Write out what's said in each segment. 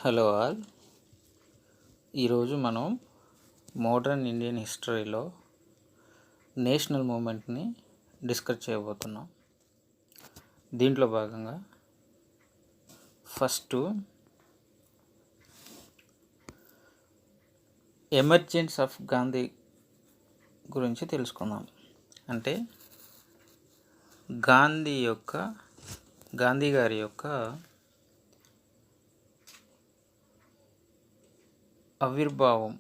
Hello all. ఈరోజు మనం modern Indian హిస్టరీలో నేషనల్ మూమెంట్ని డిస్కస్ చేయబోతున్నాం. దీంట్లో భాగంగా ఫస్ట్ ఎమర్జెన్స్ ఆఫ్ గాంధీ గురించి తెలుసుకుందాం. అంటే గాంధీ గారి యొక్క ఆవిర్భావం,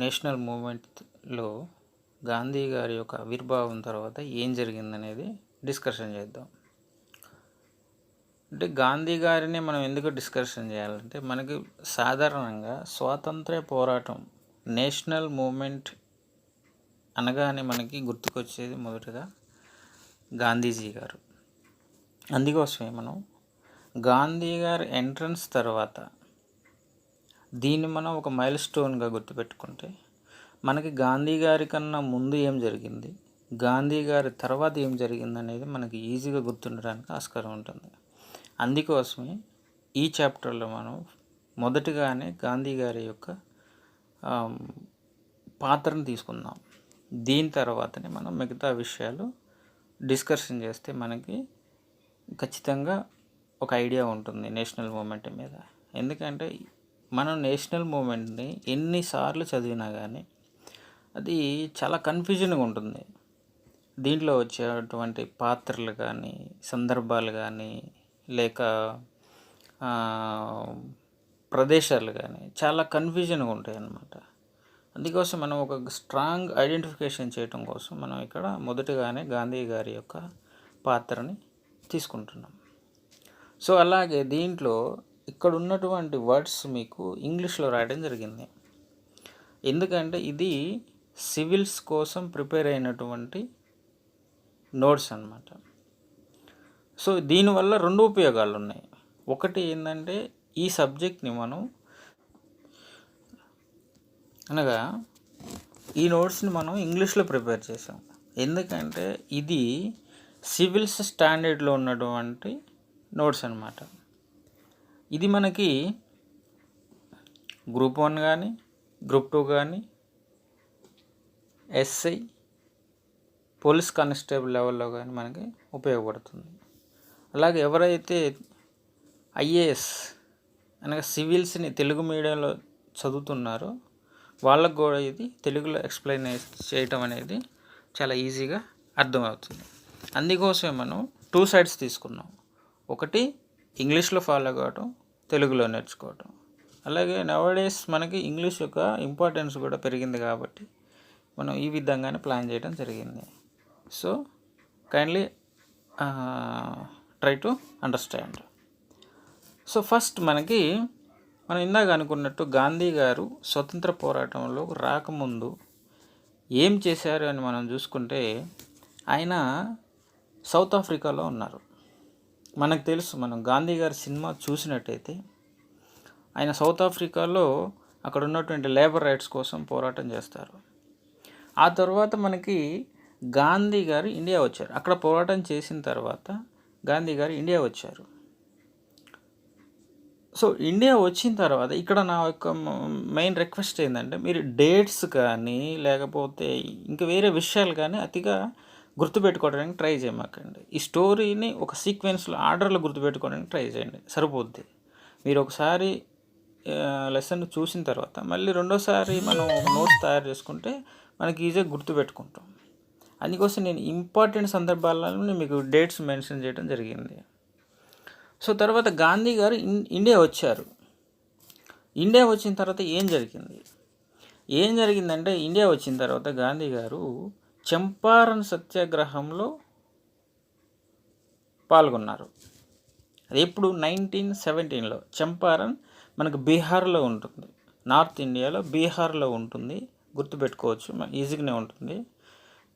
నేషనల్ మూమెంట్లో గాంధీ గారి యొక్క ఆవిర్భావం తర్వాత ఏం జరిగిందనేది డిస్కషన్ చేద్దాం. అంటే గాంధీ గారిని మనం ఎందుకు డిస్కషన్ చేయాలంటే, మనకి సాధారణంగా స్వాతంత్ర్య పోరాటం, నేషనల్ మూమెంట్ అనగానే మనకి గుర్తుకొచ్చేది మొదటగా గాంధీజీ గారు. అందుకోసమే మనం గాంధీ గారి ఎంట్రన్స్ తర్వాత దీన్ని మనం ఒక మైల్ స్టోన్గా గుర్తుపెట్టుకుంటే, మనకి గాంధీ గారి కన్నా ముందు ఏం జరిగింది, గాంధీ గారి తర్వాత ఏం జరిగింది అనేది మనకి ఈజీగా గుర్తుండడానికి ఆస్కారం ఉంటుంది. అందుకోసమే ఈ చాప్టర్లో మనం మొదటిగానే గాంధీ గారి యొక్క పాత్రను తీసుకుందాం. దీని తర్వాతనే మనం మిగతా విషయాలు డిస్కషన్ చేస్తే మనకి ఖచ్చితంగా ఒక ఐడియా ఉంటుంది నేషనల్ మూమెంట్ మీద. ఎందుకంటే మనం నేషనల్ మూమెంట్ని ఎన్నిసార్లు చదివినా కానీ అది చాలా కన్ఫ్యూజన్గా ఉంటుంది. దీంట్లో వచ్చేటువంటి పాత్రలు కానీ, సందర్భాలు కానీ, లేక ప్రదేశాలు కానీ చాలా కన్ఫ్యూజన్గా ఉంటాయి అన్నమాట. అందుకోసం మనం ఒక స్ట్రాంగ్ ఐడెంటిఫికేషన్ చేయడం కోసం మనం ఇక్కడ మొదటగానే గాంధీ గారి యొక్క పాత్రని తీసుకుంటున్నాం. సో అలాగే దీంట్లో ఇక్కడ ఉన్నటువంటి వర్డ్స్ మీకు ఇంగ్లీష్లో రాయడం జరిగింది. ఎందుకంటే ఇది సివిల్స్ కోసం ప్రిపేర్ అయినటువంటి నోట్స్ అన్నమాట. సో దీనివల్ల రెండు ఉపయోగాలు ఉన్నాయి. ఒకటి ఏంటంటే, ఈ సబ్జెక్ట్ని మనం అనగా ఈ నోట్స్ని మనం ఇంగ్లీష్లో ప్రిపేర్ చేసాం. ఎందుకంటే ఇది సివిల్స్ స్టాండర్డ్లో ఉన్నటువంటి నోట్స్ అన్నమాట. ఇది మనకి గ్రూప్ 1 కానీ, గ్రూప్ 2 కానీ, ఎస్ఐ, పోలీస్ కానిస్టేబుల్ లెవెల్లో కానీ మనకి ఉపయోగపడుతుంది. అలాగే ఎవరైతే ఐఏఎస్ అనగా సివిల్స్ని తెలుగు మీడియంలో చదువుతున్నారో వాళ్ళకు కూడా ఇది తెలుగులో ఎక్స్ప్లెయిన్ చేయటం అనేది చాలా ఈజీగా అర్థమవుతుంది. అందుకోసమే మనం 2 సైడ్స్ తీసుకున్నాం. ఒకటి ఇంగ్లీష్లో ఫాలో కావటం, తెలుగులో నేర్చుకోవటం. అలాగే నవడేస్ మనకి ఇంగ్లీష్ యొక్క ఇంపార్టెన్స్ కూడా పెరిగింది కాబట్టి మనం ఈ విధంగానే ప్లాన్ చేయడం జరిగింది. So kindly try to understand. So first మనం ఇందాక అనుకున్నట్టు గాంధీ గారు స్వతంత్ర పోరాటంలో రాకముందు ఏం చేశారు అని మనం చూసుకుంటే, ఆయన సౌత్ ఆఫ్రికాలో ఉన్నారు. మనకు తెలుసు, మనం గాంధీ గారి సినిమా చూసినట్టయితే ఆయన సౌత్ ఆఫ్రికాలో అక్కడ ఉన్నటువంటి లేబర్ రైట్స్ కోసం పోరాటం చేస్తారు. ఆ తర్వాత మనకి గాంధీ గారు ఇండియా వచ్చారు. అక్కడ పోరాటం చేసిన తర్వాత గాంధీ గారు ఇండియా వచ్చారు. సో ఇండియా వచ్చిన తర్వాత ఇక్కడ నా యొక్క మెయిన్ రిక్వెస్ట్ ఏంటంటే, మీరు డేట్స్ కానీ లేకపోతే ఇంకా వేరే విషయాలు కానీ అతిగా గుర్తుపెట్టుకోవడానికి ట్రై చేయమాకండి. ఈ స్టోరీని ఒక సీక్వెన్స్లో ఆర్డర్లో గుర్తుపెట్టుకోవడానికి ట్రై చేయండి, సరిపోద్ది. మీరు ఒకసారి లెసన్ చూసిన తర్వాత మళ్ళీ రెండోసారి మనం ఒక నోట్స్ తయారు చేసుకుంటే మనకి ఈజీగా గుర్తుపెట్టుకుంటాం. అందుకోసం నేను ఇంపార్టెంట్ సందర్భాలను మీకు డేట్స్ మెన్షన్ చేయడం జరిగింది. సో తర్వాత గాంధీ గారు ఇండియా వచ్చారు. ఇండియా వచ్చిన తర్వాత ఏం జరిగిందంటే, ఇండియా వచ్చిన తర్వాత గాంధీ గారు చంపారన్ సత్యాగ్రహంలో పాల్గొన్నారు. అది ఎప్పుడు 1917లో. చంపారన్ మనకు బీహార్లో ఉంటుంది, నార్త్ ఇండియాలో బీహార్లో ఉంటుంది. గుర్తుపెట్టుకోవచ్చు, ఈజీగానే ఉంటుంది.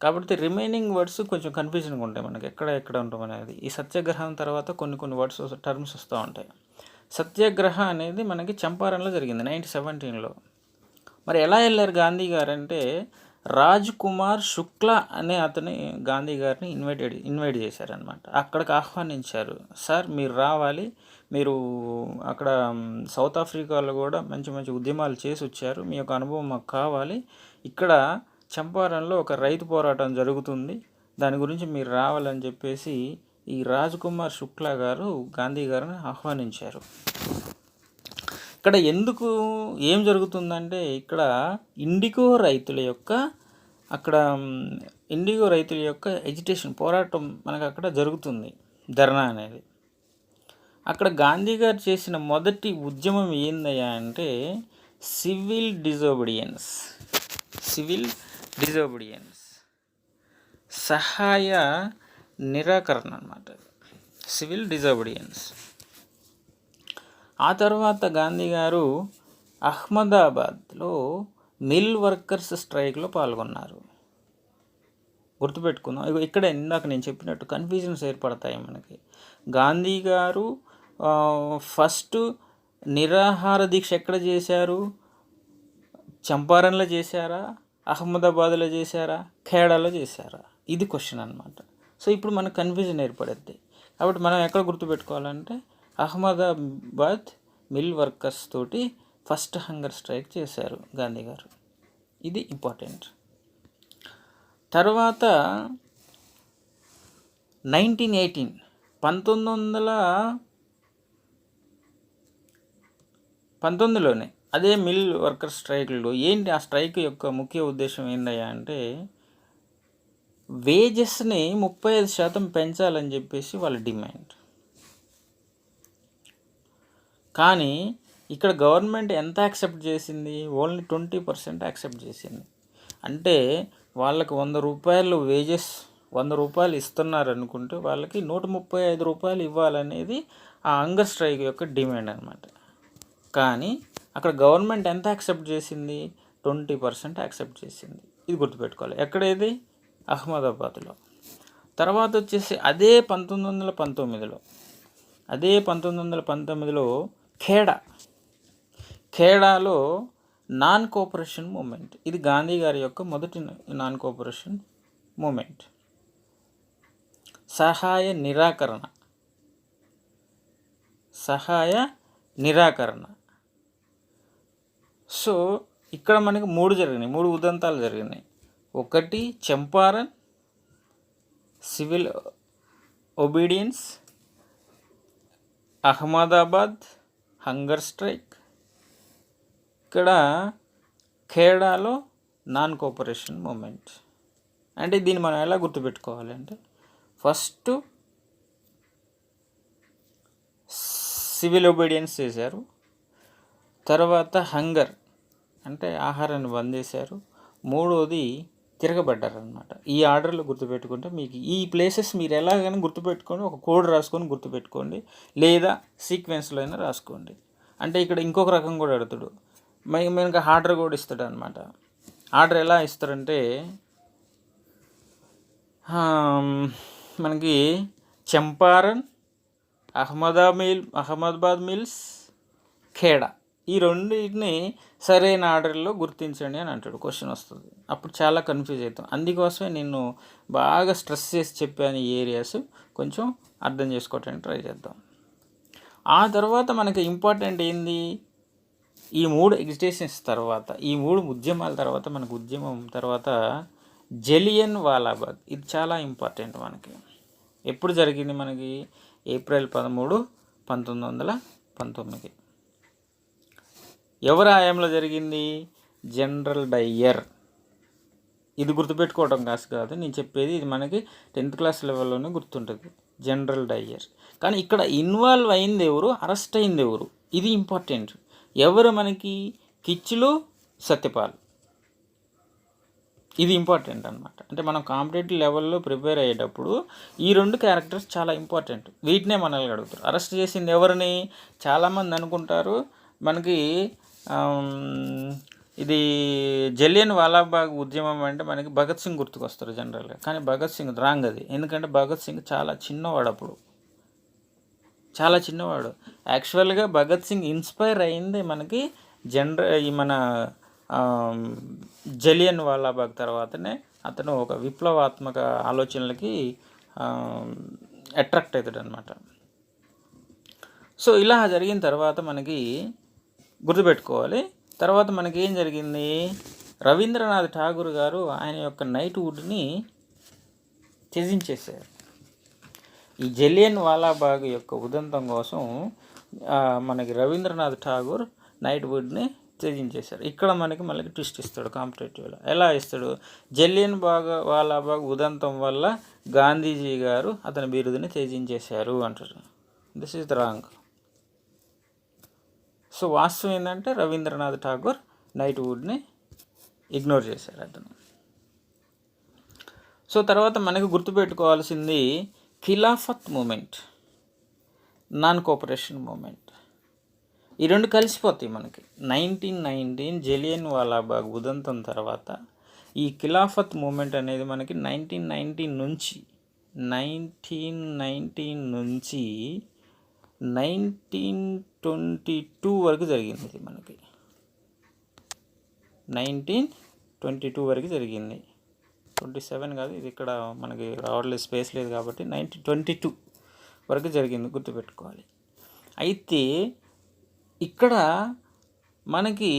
కాబట్టి రిమైనింగ్ వర్డ్స్ కొంచెం కన్ఫ్యూజన్గా ఉంటాయి మనకి, ఎక్కడ ఉంటాం అనేది. ఈ సత్యాగ్రహం తర్వాత కొన్ని వర్డ్స్ టర్మ్స్ వస్తూ ఉంటాయి. సత్యాగ్రహ అనేది మనకి చంపారన్లో జరిగింది 1917లో. మరి ఎలా వెళ్ళారు గాంధీ గారు అంటే, రాజ్ కుమార్ శుక్లా అనే అతని గాంధీ గారిని ఇన్వైట్ చేశారనమాట. అక్కడికి ఆహ్వానించారు. సార్ మీరు రావాలి, మీరు అక్కడ సౌత్ ఆఫ్రికాలో కూడా మంచి మంచి ఉద్యమాలు చేసి వచ్చారు, మీ యొక్క అనుభవం మాకు కావాలి, ఇక్కడ చంపారణ్లో ఒక రైతు పోరాటం జరుగుతుంది, దాని గురించి మీరు రావాలని చెప్పేసి ఈ రాజ్ కుమార్ శుక్లా గారు గాంధీ గారిని ఆహ్వానించారు. ఇక్కడ ఎందుకు ఏం జరుగుతుందంటే ఇక్కడ ఇండిగో రైతుల యొక్క ఎజిటేషన్ పోరాటం మనకు అక్కడ జరుగుతుంది, ధర్నా అనేది. అక్కడ గాంధీ గారు చేసిన మొదటి ఉద్యమం ఏందయ్యా అంటే సివిల్ డిజోబిడియన్స్, సహాయ నిరాకరణ అన్నమాట, సివిల్ డిజోబిడియన్స్. ఆ తర్వాత గాంధీ గారు అహ్మదాబాద్లో మిల్ వర్కర్స్ స్ట్రైక్లో పాల్గొన్నారు. గుర్తుపెట్టుకుందాం. ఇక్కడ ఇందాక నేను చెప్పినట్టు కన్ఫ్యూజన్స్ ఏర్పడతాయి మనకి. గాంధీ గారు ఫస్ట్ నిరాహార దీక్ష ఎక్కడ చేశారు? చంపారణ్లో చేశారా, అహ్మదాబాద్లో చేశారా, ఖేడాలో చేశారా? ఇది క్వశ్చన్ అనమాట. సో ఇప్పుడు మనకు కన్ఫ్యూజన్ ఏర్పడుద్ది. కాబట్టి మనం ఎక్కడ గుర్తుపెట్టుకోవాలంటే అహ్మదాబాద్ మిల్ వర్కర్స్ తోటి ఫస్ట్ హంగర్ స్ట్రైక్ చేశారు గాంధీ గారు. ఇది ఇంపార్టెంట్. తర్వాత 1919లోనే అదే మిల్ వర్కర్ స్ట్రైక్లో ఏంటి ఆ స్ట్రైక్ యొక్క ముఖ్య ఉద్దేశం ఏందయ్యా అంటే వేజెస్ని 35% పెంచాలని చెప్పేసి వాళ్ళ డిమాండ్. కానీ ఇక్కడ గవర్నమెంట్ ఎంత యాక్సెప్ట్ చేసింది? ఓన్లీ 20% యాక్సెప్ట్ చేసింది. అంటే వాళ్ళకి 100 రూపాయలు వేజెస్, 100 రూపాయలు ఇస్తున్నారు అనుకుంటే వాళ్ళకి 135 రూపాయలు ఇవ్వాలనేది ఆ హంగర్ స్ట్రైక్ యొక్క డిమాండ్ అనమాట. కానీ అక్కడ గవర్నమెంట్ ఎంత యాక్సెప్ట్ చేసింది? 20% యాక్సెప్ట్ చేసింది. ఇది గుర్తుపెట్టుకోవాలి. ఎక్కడేది? అహ్మదాబాద్లో. తర్వాత వచ్చేసి అదే 1919లో ఖేడాలో నాన్ కోఆపరేషన్ మూమెంట్. ఇది గాంధీ గారి యొక్క మొదటి నాన్ కోఆపరేషన్ మూమెంట్. సహాయ నిరాకరణ. సో ఇక్కడ మనకి 3 ఉదంతాలు జరిగినాయి. ఒకటి Champaran, civil obedience, Ahmedabad hunger strike, ఇక్కడ ఖేడాలో నాన్ కోఆపరేషన్ మూమెంట్. అంటే దీన్ని మనం ఎలా గుర్తుపెట్టుకోవాలి అంటే ఫస్ట్ సివిల్ ఒబీడియన్స్ చేశారు, తర్వాత హంగర్ అంటే ఆహారాన్ని బంద్ చేశారు, మూడోది తిరగబడ్డారనమాట. ఈ ఆర్డర్లో గుర్తుపెట్టుకుంటే మీకు ఈ ప్లేసెస్ మీరు ఎలాగైనా గుర్తుపెట్టుకోండి, ఒక కోడ్ రాసుకొని గుర్తుపెట్టుకోండి, లేదా సీక్వెన్స్లో అయినా రాసుకోండి. అంటే ఇక్కడ ఇంకొక రకం కూడా అడుగుతాడు, మనకి ఆర్డర్ కూడా ఇస్తాడు అనమాట. ఆర్డర్ ఎలా ఇస్తారంటే మనకి చంపారణ్, అహ్మదాబాద్ మిల్స్, ఖేడా ఈ రెండింటిని సరైన ఆర్డర్లో గుర్తించండి అని అంటాడు. క్వశ్చన్ వస్తుంది, అప్పుడు చాలా కన్ఫ్యూజ్ అవుతాం. అందుకోసమే నేను బాగా స్ట్రెస్ చేసి చెప్పాను. ఈ ఏరియాస్ కొంచెం అర్థం చేసుకోవటానికి ట్రై చేద్దాం. ఆ తర్వాత మనకి ఇంపార్టెంట్ ఏంది? ఈ 3 ఎగ్జిటేషన్స్ తర్వాత, ఈ 3 ఉద్యమాల తర్వాత మనకు ఉద్యమం తర్వాత జలియన్ వాలాబాగ్. ఇది చాలా ఇంపార్టెంట్ మనకి. ఎప్పుడు జరిగింది? మనకి ఏప్రిల్ 13, 1919. ఎవరి హయాంలో జరిగింది? General Dyer. ఇది గుర్తుపెట్టుకోవడం కాదు నేను చెప్పేది, ఇది మనకి 10th క్లాస్ లెవెల్లోనే గుర్తుంటుంది. General Dyer. కానీ ఇక్కడ ఇన్వాల్వ్ అయింది ఎవరు? అరెస్ట్ అయింది ఎవరు? ఇది ఇంపార్టెంట్. ఎవరు మనకి? కిచ్లు, సత్యపాల్. ఇది ఇంపార్టెంట్ అనమాట. అంటే మనం కాంపిటేటివ్ లెవెల్లో ప్రిపేర్ అయ్యేటప్పుడు ఈ 2 క్యారెక్టర్స్ చాలా ఇంపార్టెంట్. వీటినే మనల్ని అడుగుతారు. అరెస్ట్ చేసింది ఎవరిని? చాలామంది అనుకుంటారు మనకి ఇది జలియన్ వాలాబాగ్ ఉద్యమం అంటే మనకి భగత్ సింగ్ గుర్తుకొస్తారు జనరల్గా. కానీ భగత్ సింగ్ రాంగ్ అది. ఎందుకంటే భగత్ సింగ్ చాలా చిన్నవాడు, అప్పుడు చాలా చిన్నవాడు. యాక్చువల్గా భగత్ సింగ్ ఇన్స్పైర్ అయింది మనకి మన జలియన్ వాలాబాగ్ తర్వాతనే అతను ఒక విప్లవాత్మక ఆలోచనలకి అట్రాక్ట్ అవుతాడు అనమాట. సో ఇలా జరిగిన తర్వాత మనకి గుర్తుపెట్టుకోవాలి. తర్వాత మనకి ఏం జరిగింది, రవీంద్రనాథ్ ఠాగూర్ గారు ఆయన యొక్క నైట్ వుడ్ని త్యజించేశారు. ఈ జలియన్ వాలాబాగ్ యొక్క ఉదంతం కోసం మనకి రవీంద్రనాథ్ ఠాగూర్ నైట్ వుడ్ని త్యజించేశారు. ఇక్కడ మనకి మళ్ళీ ట్విస్ట్ ఇస్తాడు కాంపిటేటివ్లో. ఎలా ఇస్తాడు, జలియన్ వాలాబాగ్ ఉదంతం వల్ల గాంధీజీ గారు అతని బిరుదుని త్యజించేశారు అంటారు. This is the wrong. So వాస్తవం ఏంటంటే రవీంద్రనాథ్ ఠాగూర్ నైట్ వుడ్ని ఇగ్నోర్ చేశారు అతను. సో తర్వాత మనకు గుర్తుపెట్టుకోవాల్సింది Khilafat movement, non cooperation movement. ఈ రెండు కలిసిపోతాయి మనకి. 1919 జలియన్ వాలాబాగ్ ఉదంతం తర్వాత ఈ ఖిలాఫత్ మూమెంట్ అనేది మనకి 1919 నుంచి 1922 వరకు జరిగింది. ఇది మనకి 1922 వరకు జరిగింది. 27 కాదు, ఇది ఇక్కడ మనకి రావట్లేదు, స్పేస్ లేదు కాబట్టి 1922 వరకు జరిగింది, గుర్తుపెట్టుకోవాలి. అయితే ఇక్కడ మనకి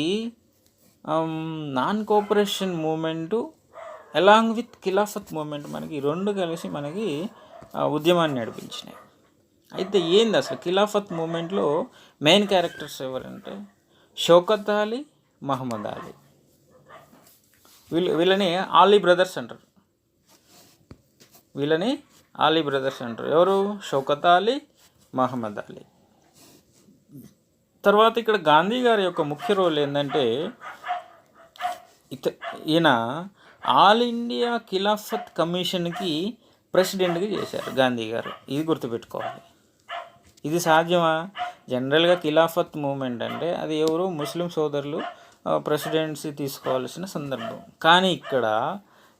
non cooperation movement along with Khilafat movement మనకి రెండు కలిసి మనకి ఉద్యమాన్ని నడిపించినాయి. అయితే ఏంది అసలు ఖిలాఫత్ మూమెంట్లో మెయిన్ క్యారెక్టర్స్ ఎవరంటే షౌకత్ అలీ, మహమ్మద్ అలీ. వీళ్ళని ఆలీ బ్రదర్స్ అంటారు. ఎవరు? షౌకత్ అలీ, మహమ్మద్ అలీ. తర్వాత ఇక్కడ గాంధీ గారి యొక్క ముఖ్య రోల్ ఏంటంటే ఈయన ఆల్ ఇండియా ఖిలాఫత్ కమిషన్కి ప్రెసిడెంట్గా చేశారు గాంధీ గారు. ఇది గుర్తుపెట్టుకోవాలి. ఇది సాధ్యమా? జనరల్గా ఖిలాఫత్ మూమెంట్ అంటే అది ఎవరు ముస్లిం సోదరులు ప్రెసిడెన్సీ తీసుకోవాల్సిన సందర్భం. కానీ ఇక్కడ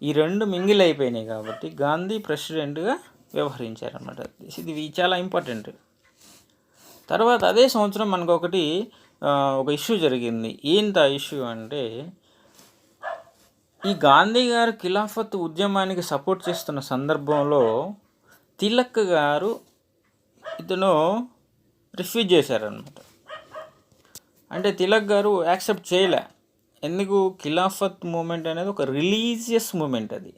ఈ రెండు మింగిల్ అయిపోయినాయి కాబట్టి గాంధీ ప్రెసిడెంట్గా వ్యవహరించారన్నమాట. ఇది చాలా ఇంపార్టెంట్. తర్వాత అదే సంవత్సరం మనకు ఒక ఇష్యూ జరిగింది. ఏంటి ఆ ఇష్యూ అంటే ఈ గాంధీ గారు ఖిలాఫత్ ఉద్యమానికి సపోర్ట్ చేస్తున్న సందర్భంలో తిలక్ గారు ఇతను రిఫ్యూజ్ చేశారనమాట. అంటే తిలక్ గారు యాక్సెప్ట్ చేయలే. ఎందుకు? ఖిలాఫత్ మూమెంట్ అనేది ఒక రిలీజియస్ మూమెంట్. అది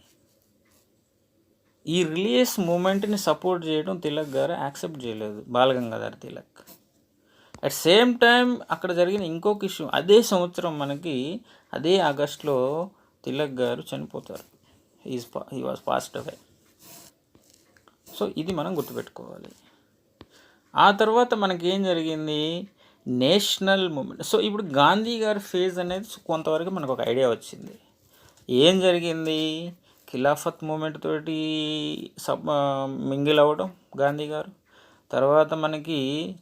ఈ రిలీజియస్ మూమెంట్ని సపోర్ట్ చేయడం తిలక్ గారు యాక్సెప్ట్ చేయలేదు, Balagangadhar Tilak. At same time అక్కడ జరిగిన ఇంకొక ఇష్యూ, అదే సంవత్సరం మనకి అదే ఆగస్టులో తిలక్ గారు చనిపోతారు. He was passed away. So ఇది మనం గుర్తుపెట్టుకోవాలి. ఆ తర్వాత మనకి ఏం జరిగింది, నేషనల్ మూమెంట్. సో ఇప్పుడు గాంధీ గారి ఫేజ్ అనేది కొంతవరకు మనకు ఒక ఐడియా వచ్చింది. ఏం జరిగింది, ఖిలాఫత్ మూమెంట్ తోటి మింగిల్ అవ్వడం గాంధీ గారు. తర్వాత మనకి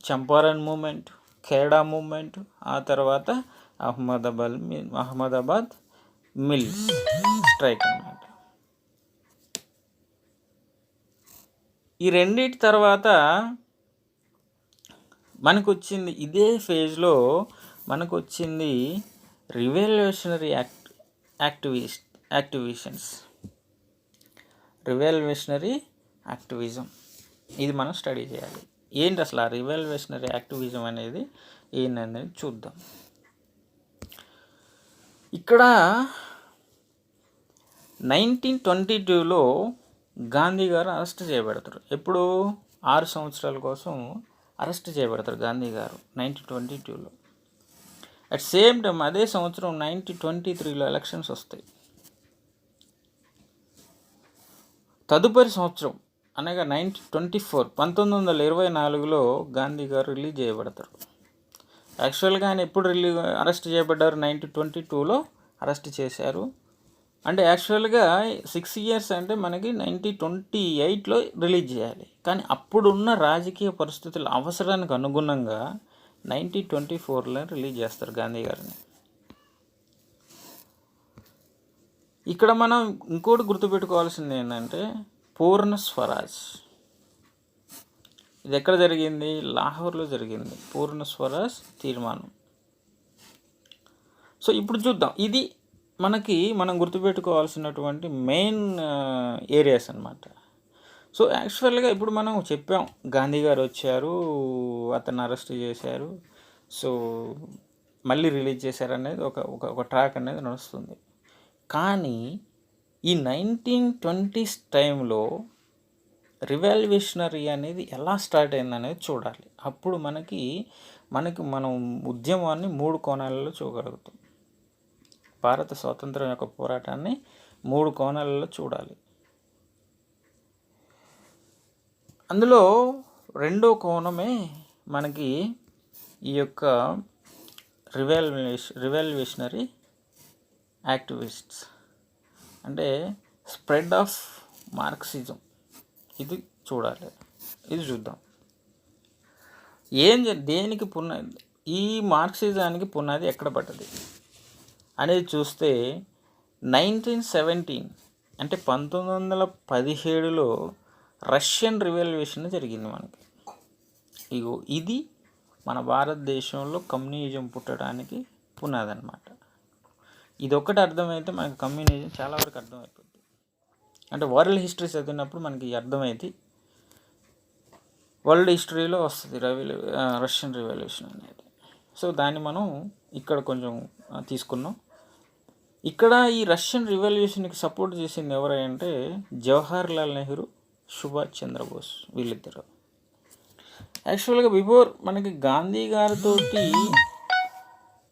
చంపారన్ మూమెంట్, ఖేడా మూమెంట్, ఆ తర్వాత అహ్మదాబాద్ మిల్ స్ట్రైక్ అన్నమాట. ఈ రెండింటి తర్వాత మనకు వచ్చింది, ఇదే ఫేజ్లో మనకు వచ్చింది రివల్యూషనరీ యాక్టివిజం. ఇది మనం స్టడీ చేయాలి. ఏంటి అసలు ఆ రివల్యూషనరీ యాక్టివిజం అనేది ఏంటనేది చూద్దాం. ఇక్కడ 1922లో గాంధీ గారు అరెస్ట్ చేయబడతారు. ఎప్పుడు? 6 సంవత్సరాల కోసం అరెస్ట్ చేయబడతారు గాంధీ గారు 1922లో. అట్ సేమ్ టైం అదే సంవత్సరం 1923లో ఎలక్షన్స్ వస్తాయి. తదుపరి సంవత్సరం అనగా 1924లో గాంధీ గారు రిలీజ్ చేయబడతారు. యాక్చువల్గా ఆయన ఎప్పుడు అరెస్ట్ చేయబడ్డారు? 1922లో అరెస్ట్ చేశారు. అంటే యాక్చువల్గా 6 ఇయర్స్ అంటే మనకి 1928లో రిలీజ్ చేయాలి. కానీ అప్పుడున్న రాజకీయ పరిస్థితుల అవసరానికి అనుగుణంగా 1924లో రిలీజ్ చేస్తారు గాంధీ గారిని. ఇక్కడ మనం ఇంకోటి గుర్తుపెట్టుకోవాల్సింది ఏంటంటే పూర్ణ స్వరాజ్. ఇది ఎక్కడ జరిగింది? లాహోర్లో జరిగింది పూర్ణ స్వరాజ్ తీర్మానం. సో ఇప్పుడు చూద్దాం, ఇది మనం గుర్తుపెట్టుకోవాల్సినటువంటి మెయిన్ ఏరియాస్ అన్నమాట. సో యాక్చువల్గా ఇప్పుడు మనం చెప్పాం, గాంధీ గారు వచ్చారు, అతన్ని అరెస్ట్ చేశారు, సో మళ్ళీ రిలీజ్ చేశారు అనేది ఒక ట్రాక్ అనేది నడుస్తుంది. కానీ ఈ 1920s టైంలో రివాల్యూషనరీ అనేది ఎలా స్టార్ట్ అయింది అనేది చూడాలి. అప్పుడు మనం ఉద్యమాన్ని 3 కోణాలలో చూడగలుగుతాం. భారత స్వాతంత్రం యొక్క పోరాటాన్ని 3 కోణాలలో చూడాలి. అందులో రెండో కోణమే మనకి ఈ యొక్క రివాల్యూషనరీ యాక్టివిస్ట్స్, అంటే స్ప్రెడ్ ఆఫ్ మార్క్సిజం, ఇది చూడాలి. ఇది చూద్దాం దేనికి పునాది, ఈ మార్క్సిజానికి పునాది ఎక్కడ పడ్డది అనేది చూస్తే 1917 అంటే 1917లో రష్యన్ రివల్యూషన్ జరిగింది మనకి. ఇది మన భారతదేశంలో కమ్యూనిజం పుట్టడానికి పునాది అన్నమాట. ఇది ఒక్కటి అర్థమైతే మనకి కమ్యూనిజం చాలా వరకు అర్థమైపోతుంది. అంటే వరల్డ్ హిస్టరీ చదివినప్పుడు మనకి అర్థమైంది, వరల్డ్ హిస్టరీలో వస్తుంది రష్యన్ రివల్యూషన్ అనేది. సో దాన్ని మనం ఇక్కడ కొంచెం తీసుకున్నాం. ఇక్కడ ఈ రష్యన్ రివల్యూషన్కి సపోర్ట్ చేసింది ఎవరంటే జవహర్ లాల్ నెహ్రూ, సుభాష్ చంద్రబోస్, వీళ్ళిద్దరు. యాక్చువల్గా బిఫోర్ మనకి గాంధీ గారితో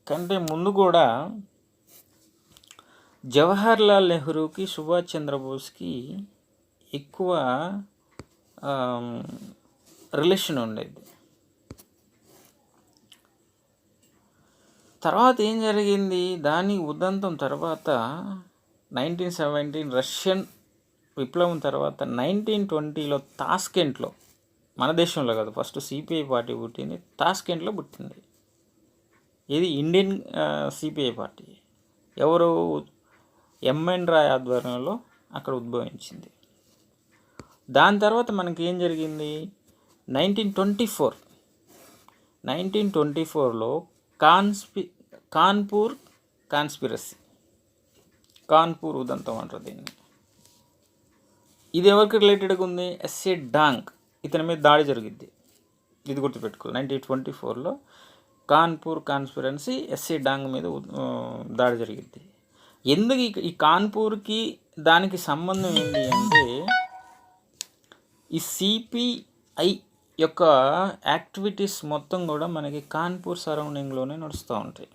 కంటే ముందు కూడా జవహర్ లాల్ నెహ్రూకి, సుభాష్ చంద్రబోస్కి ఎక్కువ రిలేషన్ ఉండేది. తర్వాత ఏం జరిగింది, దాని ఉదంతం తర్వాత 1917 రష్యన్ విప్లవం తర్వాత 1920లో తాష్కెంట్లో, మన దేశంలో కాదు, ఫస్ట్ సిపిఐ పార్టీ పుట్టింది తాష్కెంట్లో పుట్టింది. ఇది ఇండియన్ సిపిఐ పార్టీ. ఎవరు, ఎంఎన్ రాయ్ ఆధ్వర్యంలో అక్కడ ఉద్భవించింది. దాని తర్వాత మనకి ఏం జరిగింది, 1924లో కాన్పూర్ కాన్స్పిరసీ, కాన్పూర్ ఉదంతం అంటారు దీన్ని. ఇది ఎవరికి రిలేటెడ్గా ఉంది, ఎస్ఏ డాంగ్, ఇతని మీద దాడి జరిగింది. ఇది గుర్తుపెట్టుకో, 1924లో కాన్పూర్ కాన్స్పిరసీ, ఎస్ఏ డాంగ్ మీద దాడి జరిగింది. ఎందుకు ఈ కాన్పూర్కి దానికి సంబంధం ఏంటి అంటే, ఈ సిపిఐ యొక్క యాక్టివిటీస్ మొత్తం కూడా మనకి కాన్పూర్ సరౌండింగ్లోనే నడుస్తూ ఉంటాయి.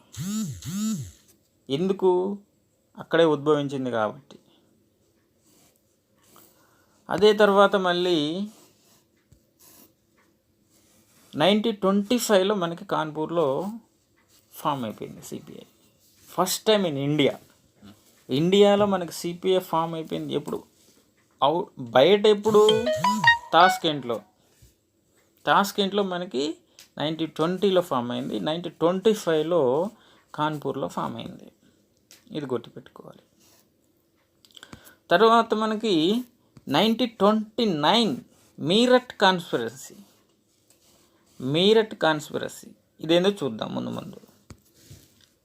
ఎందుకు, అక్కడే ఉద్భవించింది కాబట్టి. అదే తర్వాత మళ్ళీ 1925లో మనకి కాన్పూర్లో ఫామ్ అయిపోయింది సిపిఐ. ఫస్ట్ టైం ఇన్ ఇండియాలో మనకి సిపిఐ ఫామ్ అయిపోయింది. ఎప్పుడు బయట ఎప్పుడు తాష్కెంట్లో మనకి 1920లో ఫామ్ అయింది. 1925లో కాన్పూర్లో ఫామ్ అయింది. ఇది గుర్తుపెట్టుకోవాలి. తర్వాత మనకి 1929 మీరట్ కాన్స్పిరసీ ఇదేందో చూద్దాం ముందు.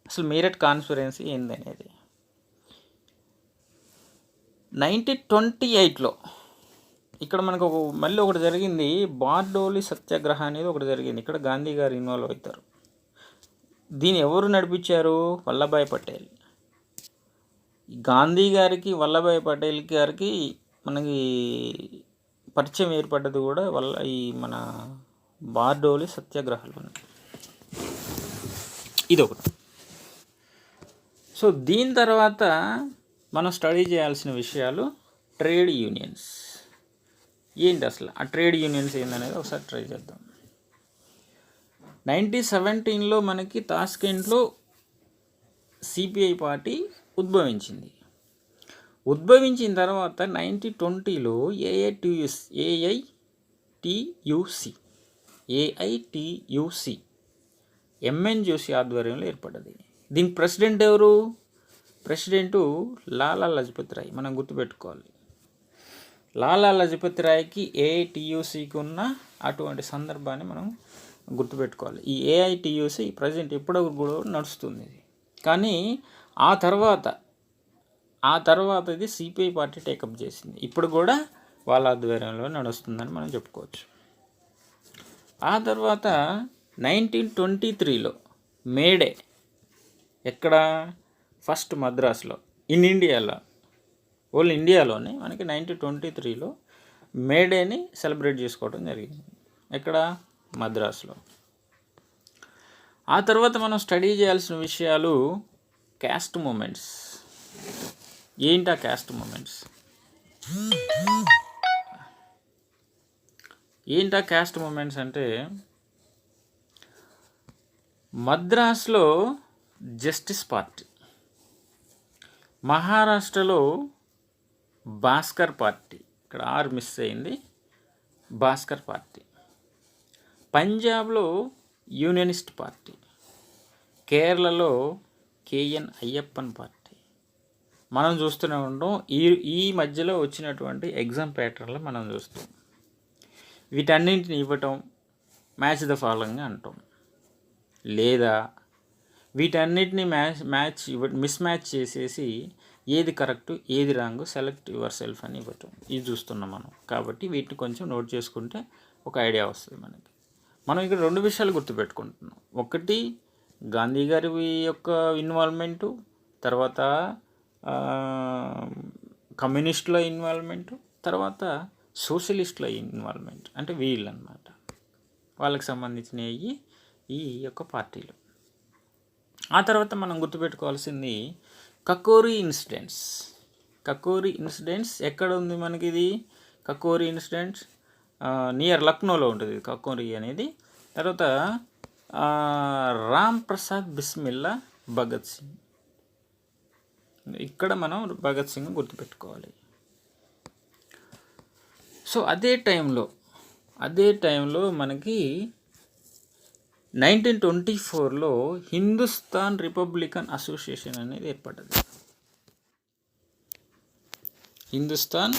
అసలు మీరట్ కాన్స్పిరసీ ఏందనేది 1928లో ఇక్కడ మనకు మళ్ళీ ఒకటి జరిగింది, బార్డోలి సత్యాగ్రహ అనేది ఒకటి జరిగింది. ఇక్కడ గాంధీ గారు ఇన్వాల్వ్ అవుతారు. దీన్ని ఎవరు నడిపించారు, వల్లభాయ్ పటేల్. గాంధీ గారికి, వల్లభాయ్ పటేల్ గారికి మనకి పరిచయం ఏర్పడ్డది కూడా ఈ మన బార్డోలి సత్యాగ్రహాలు. ఇదొకటి. సో దీని తర్వాత మనం స్టడీ చేయాల్సిన విషయాలు ట్రేడ్ యూనియన్స్ ఏంటి, అసలు ఆ ట్రేడ్ యూనియన్స్ ఏందనేది ఒకసారి ట్రై చేద్దాం. 1917లో మనకి తాష్కెంట్లో సిపిఐ పార్టీ ఉద్భవించిన తర్వాత 1920లో ఏఐటియుసి ఎంఎన్ జోషి ఆధ్వర్యంలో ఏర్పడ్డది. దీనికి ప్రెసిడెంట్ ఎవరు, ప్రెసిడెంటు లాలా లజపత్ రాయ్. మనం గుర్తుపెట్టుకోవాలి, లాలా లజపత్ రాయ్కి ఏఐటియుసికి ఉన్న అటువంటి సందర్భాన్ని మనం గుర్తుపెట్టుకోవాలి. ఈ ఏఐటియుసి ప్రజెంట్ ఎప్పుడో కూడా నడుస్తుంది. కానీ ఆ తర్వాత ఇది సిపిఐ పార్టీ టేకప్ చేసింది. ఇప్పుడు కూడా వాళ్ళ ఆధ్వర్యంలో నడుస్తుందని మనం చెప్పుకోవచ్చు. ఆ తర్వాత 1923లో మేడే ఎక్కడ, ఫస్ట్ మద్రాసులో, ఇండియాలో, ఇండియాలోనే మనకి 1923లో మేడేని సెలబ్రేట్ చేసుకోవడం జరిగింది. ఎక్కడ, మద్రాసులో. ఆ తర్వాత మనం స్టడీ చేయాల్సిన విషయాలు క్యాస్ట్ మూమెంట్స్. ఏంటా క్యాస్ట్ మూమెంట్స్? క్యాస్ట్ మూమెంట్స్ అంటే మద్రాసులో జస్టిస్ పార్టీ, మహారాష్ట్రలో భాస్కర్ పార్టీ, ఇక్కడ ఆర్ మిస్ అయింది, భాస్కర్ పార్టీ, పంజాబ్లో యూనియనిస్ట్ పార్టీ, కేరళలో కేఎన్ అయ్యప్పన్ పార్టీ. మనం చూస్తూనే ఉంటాం. ఈ మధ్యలో వచ్చినటువంటి ఎగ్జామ్ ప్యాటర్న్లో మనం చూస్తాం. వీటన్నింటిని ఇవ్వటం మ్యాచ్ ద ఫాలోయింగ్ అంటాం, లేదా వీటన్నిటిని మిస్ మ్యాచ్ చేసేసి ఏది కరెక్ట్ ఏది రాంగ్ సెలెక్ట్ యువర్ సెల్ఫ్ అని ఇవ్వటం. ఇది చూస్తున్నాం మనం. కాబట్టి వీటిని కొంచెం నోట్ చేసుకుంటే ఒక ఐడియా వస్తుంది మనకి. మనం ఇక్కడ 2 విషయాలు గుర్తుపెట్టుకుంటున్నాం. ఒకటి, గాంధీ గారి యొక్క ఇన్వాల్వ్మెంటు, తర్వాత కమ్యూనిస్టుల ఇన్వాల్వ్మెంటు, తర్వాత సోషలిస్టుల ఇన్వాల్వ్మెంట్. అంటే వీళ్ళు అన్నమాట, వాళ్ళకి సంబంధించినవి ఈ యొక్క పార్టీలు. ఆ తర్వాత మనం గుర్తుపెట్టుకోవాల్సింది కకోరి ఇన్సిడెంట్స్. కకోరి ఇన్సిడెంట్స్ ఎక్కడ ఉంది మనకి? ఇది కకోరి ఇన్సిడెంట్స్ నియర్ లక్నోలో ఉంటుంది కకోరి అనేది. తర్వాత రామ్ ప్రసాద్ బిస్మిల్లా భగత్ సింగ్. ఇక్కడ మనం భగత్ సింగ్ గుర్తుపెట్టుకోవాలి. సో అదే టైంలో మనకి 1924లో హిందుస్థాన్ రిపబ్లికన్ అసోసియేషన్ అనేది ఏర్పడ్డది. Hindustan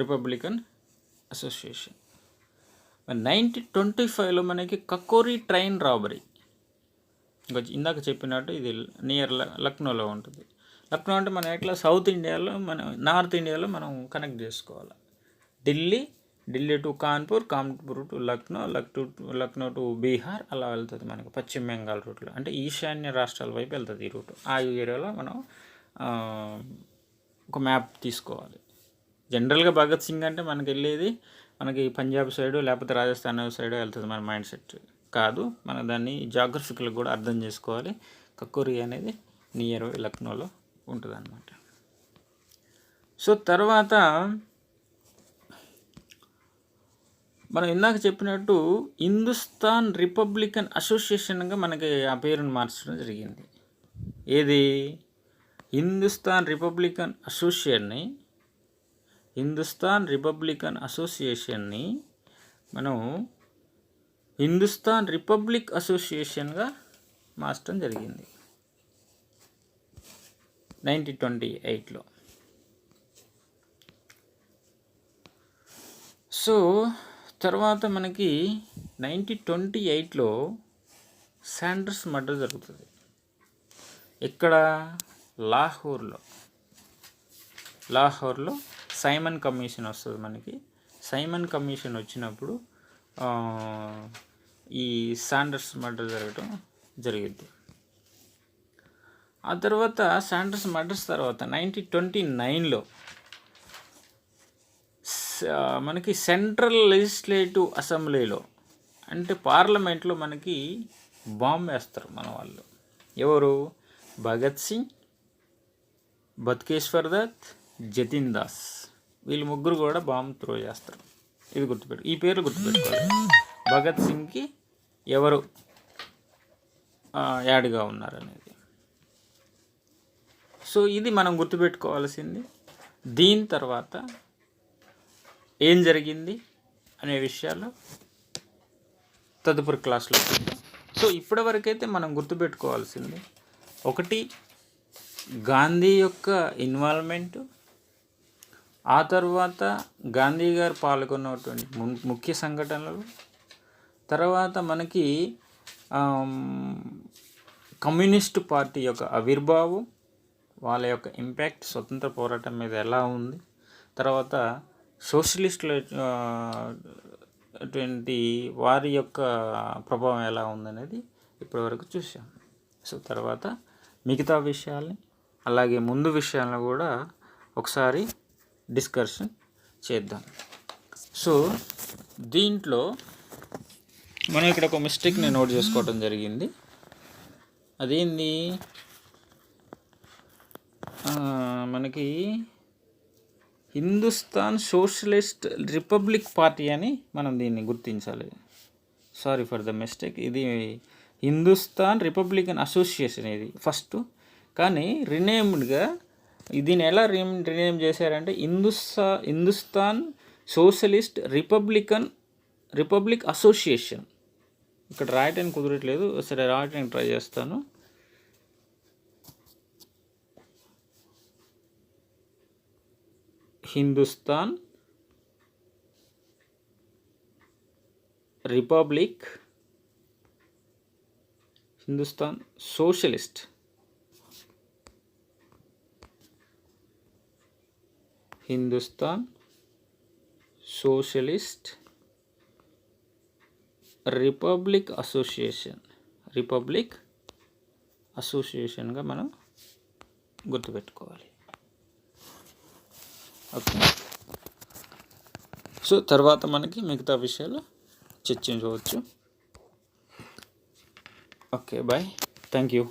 Republican association. 1925లో మనకి కకోరి ట్రైన్ రాబరీ. ఇందాక చెప్పినట్టు ఇది నియర్ లక్నోలో ఉంటుంది. లక్నో అంటే మనం ఎట్లా సౌత్ ఇండియాలో, మనం నార్త్ ఇండియాలో మనం కనెక్ట్ చేసుకోవాలి. Delhi to Kanpur, Kanpur to Lucknow to Bihar, అలా వెళ్తుంది మనకి పశ్చిమ బెంగాల్ రూట్లో. అంటే ఈశాన్య రాష్ట్రాల వైపు వెళ్తుంది ఈ రూట్. ఆ ఏరియాలో మనం ఒక మ్యాప్ తీసుకోవాలి. జనరల్గా భగత్ సింగ్ అంటే మనకి వెళ్ళేది మనకి పంజాబ్ సైడు లేకపోతే రాజస్థాన్ సైడు వెళ్తుంది మన మైండ్ సెట్ కాదు. మనం దాన్ని జాగ్రఫికల్ కూడా అర్థం చేసుకోవాలి. కకోరి అనేది నియర్ లక్నోలో ఉంటుంది అన్నమాట. సో తర్వాత మనం ఇందాక చెప్పినట్టు హిందుస్థాన్ రిపబ్లికన్ అసోసియేషన్గా మనకి ఆ పేరును మార్చడం జరిగింది. ఏది? హిందుస్థాన్ రిపబ్లికన్ అసోసియేషన్ని మనం హిందుస్థాన్ రిపబ్లిక్ అసోసియేషన్గా మార్చడం జరిగింది 1928లో. సో తర్వాత మనకి 1928లో శాండర్స్ మర్డర్ జరుగుతుంది. ఇక్కడ లాహోర్లో సైమన్ కమిషన్ వస్తుంది మనకి. సైమన్ కమిషన్ వచ్చినప్పుడు ఈ శాండర్స్ మర్డర్ జరగడం జరిగింది. ఆ తర్వాత శాండర్స్ మర్డర్స్ తర్వాత 1929లో మనకి సెంట్రల్ లెజిస్లేటివ్ అసెంబ్లీలో అంటే పార్లమెంట్లో మనకి బాంబు వేస్తారు మన వాళ్ళు. ఎవరు? భగత్ సింగ్, బతుకేశ్వర్ దత్, జతిన్ దాస్. వీళ్ళు ముగ్గురు కూడా బాంబు త్రో చేస్తారు. ఇది ఈ పేర్లు గుర్తుపెట్టుకోవాలి. భగత్ సింగ్కి ఎవరు యాడ్గా ఉన్నారనేది. సో ఇది మనం గుర్తుపెట్టుకోవాల్సింది. దీని తర్వాత ఏం జరిగింది అనే విషయాలు తదుపరి క్లాస్లో చూద్దాం. సో ఇప్పటివరకైతే మనం గుర్తుపెట్టుకోవాల్సింది ఒకటి, గాంధీ యొక్క ఇన్వాల్వ్మెంటు, ఆ తర్వాత గాంధీ గారు పాల్గొన్నటువంటి ముఖ్య సంఘటనలు, తర్వాత మనకి కమ్యూనిస్ట్ పార్టీ యొక్క ఆవిర్భావం, వాళ్ళ యొక్క ఇంపాక్ట్ స్వతంత్ర పోరాటం మీద ఎలా ఉంది, తర్వాత సోషలిస్టుల అటువంటి వారి యొక్క ప్రభావం ఎలా ఉందనేది ఇప్పటివరకు చూసాం. సో తర్వాత మిగతా విషయాల్ని అలాగే ముందు విషయాలను కూడా ఒకసారి డిస్కషన్ చేద్దాం. సో దీంట్లో మనం ఇక్కడ ఒక మిస్టేక్ని నోట్ చేసుకోవడం జరిగింది. అదేంది, మనకి హిందుస్థాన్ సోషలిస్ట్ రిపబ్లిక్ పార్టీ అని మనం దీన్ని గుర్తించాలి. Sorry for the mistake. ఇది హిందుస్థాన్ రిపబ్లికన్ అసోసియేషన్ ఇది ఫస్ట్, కానీ రినేమ్డ్గా దీన్ని ఎలా రినేమ్ చేశారంటే హిందుస్థాన్ సోషలిస్ట్ రిపబ్లిక్ అసోసియేషన్. ఇక్కడ రాయటానికి కుదరట్లేదు, సరే రాయటానికి ట్రై చేస్తాను. హిందుస్థాన్ సోషలిస్ట్ రిపబ్లిక్ అసోసియేషన్గా మనం గుర్తుపెట్టుకోవాలి. ఓకే. సో తర్వాత మనకి మిగతా విషయాలు చర్చించవచ్చు. Okay, bye, thank you.